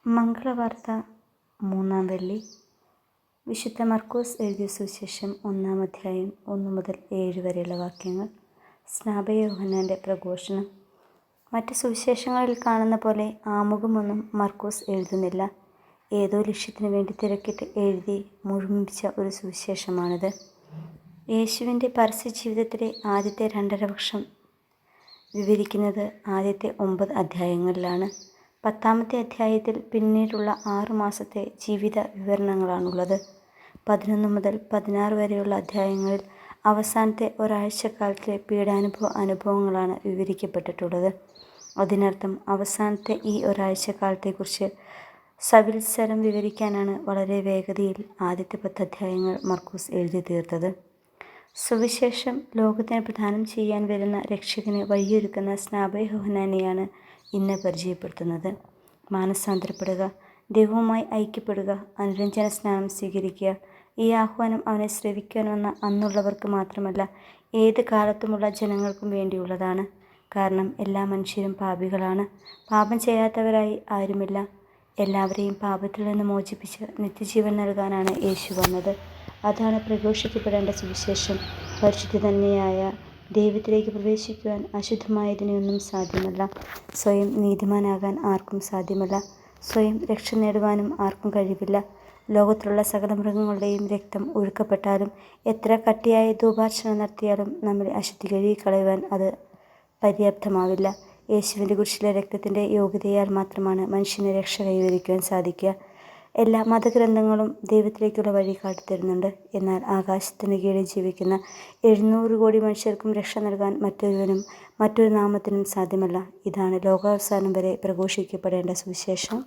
മംഗളവാർത്ത 3-ാം വെള്ളി. വിശുദ്ധ മർക്കോസ് എഴുതിയ സുവിശേഷം 1-ാം അധ്യായം 1 മുതൽ 7 വരെയുള്ള വാക്യങ്ങൾ. സ്നാപകയോഹന്നാൻ്റെ പ്രഘോഷണം. മറ്റ് സുവിശേഷങ്ങളിൽ കാണുന്ന പോലെ ആമുഖമൊന്നും മർക്കോസ് എഴുതുന്നില്ല. ഏതോ ലക്ഷ്യത്തിനു വേണ്ടി തിരക്കിട്ട് എഴുതി മുഴുമിപ്പിച്ച ഒരു സുവിശേഷമാണിത്. യേശുവിൻ്റെ പരസ്യജീവിതത്തിലെ ആദ്യത്തെ 2.5 വർഷം വിവരിക്കുന്നത് ആദ്യത്തെ 9 അധ്യായങ്ങളിലാണ്. 10-ാമത്തെ അധ്യായത്തിൽ പിന്നീടുള്ള 6 മാസത്തെ ജീവിത വിവരണങ്ങളാണുള്ളത്. 11 മുതൽ 16 വരെയുള്ള അധ്യായങ്ങളിൽ അവസാനത്തെ ഒരാഴ്ചക്കാലത്തെ അനുഭവങ്ങളാണ് വിവരിക്കപ്പെട്ടിട്ടുള്ളത്. അതിനർത്ഥം അവസാനത്തെ ഈ ഒരാഴ്ചക്കാലത്തെക്കുറിച്ച് സവിസ്തരം വിവരിക്കാനാണ് വളരെ വേഗതയിൽ ആദ്യത്തെ 10 അധ്യായങ്ങൾ മർക്കോസ് എഴുതി തീർത്തത്. സുവിശേഷം ലോകത്തിന് പ്രദാനം ചെയ്യാൻ വരുന്ന രക്ഷകന് വഴിയൊരുക്കുന്ന സ്നാപകയോഹന്നാനെയാണ് ഇന്ന് പരിചയപ്പെടുത്തുന്നത്. മാനസാന്തരപ്പെടുക, ദൈവവുമായി ഐക്യപ്പെടുക, അനുരഞ്ജന സ്നാനം സ്വീകരിക്കുക. ഈ ആഹ്വാനം അവനെ ശ്രവിക്കുവാൻ വന്ന അന്നുള്ളവർക്ക് മാത്രമല്ല, ഏത് കാലത്തുമുള്ള ജനങ്ങൾക്കും വേണ്ടിയുള്ളതാണ്. കാരണം എല്ലാ മനുഷ്യരും പാപികളാണ്. പാപം ചെയ്യാത്തവരായി ആരുമില്ല. എല്ലാവരെയും പാപത്തിൽ നിന്ന് മോചിപ്പിച്ച് നിത്യജീവൻ നൽകാനാണ് യേശു വന്നത്. അതാണ് പ്രഘോഷിക്കപ്പെടേണ്ട സുവിശേഷം. പരിശുദ്ധ തന്നെയായ ദൈവത്തിലേക്ക് പ്രവേശിക്കുവാൻ അശുദ്ധമായതിനെയൊന്നും സാധ്യമല്ല. സ്വയം നീതിമാനാകാൻ ആർക്കും സാധ്യമല്ല. സ്വയം രക്ഷ നേടുവാനും ആർക്കും കഴിവില്ല. ലോകത്തിലുള്ള സകല മൃഗങ്ങളുടെയും രക്തം ഒഴുക്കപ്പെട്ടാലും എത്ര കട്ടിയായ ധൂപാർച്ചന നടത്തിയാലും നമ്മളെ അശുദ്ധി കഴുകിക്കളയുവാൻ അത് പര്യാപ്തമാവില്ല. യേശുവിൻ്റെ കുരിശിലെ രക്തത്തിൻ്റെ യോഗ്യതയാൽ മാത്രമാണ് മനുഷ്യന് രക്ഷ കൈവരിക്കുവാൻ സാധിക്കുക. എല്ലാ മതഗ്രന്ഥങ്ങളും ദൈവത്തിലേക്കുള്ള വഴി കാട്ടിത്തരുന്നുണ്ട്. എന്നാൽ ആകാശത്തിന് കീഴിൽ ജീവിക്കുന്ന 700 കോടി മനുഷ്യർക്കും രക്ഷ നൽകാൻ മറ്റൊരുവനും മറ്റൊരു നാമത്തിനും സാധ്യമല്ല. ഇതാണ് ലോകാവസാനം വരെ പ്രഘോഷിക്കപ്പെടേണ്ട സുവിശേഷം.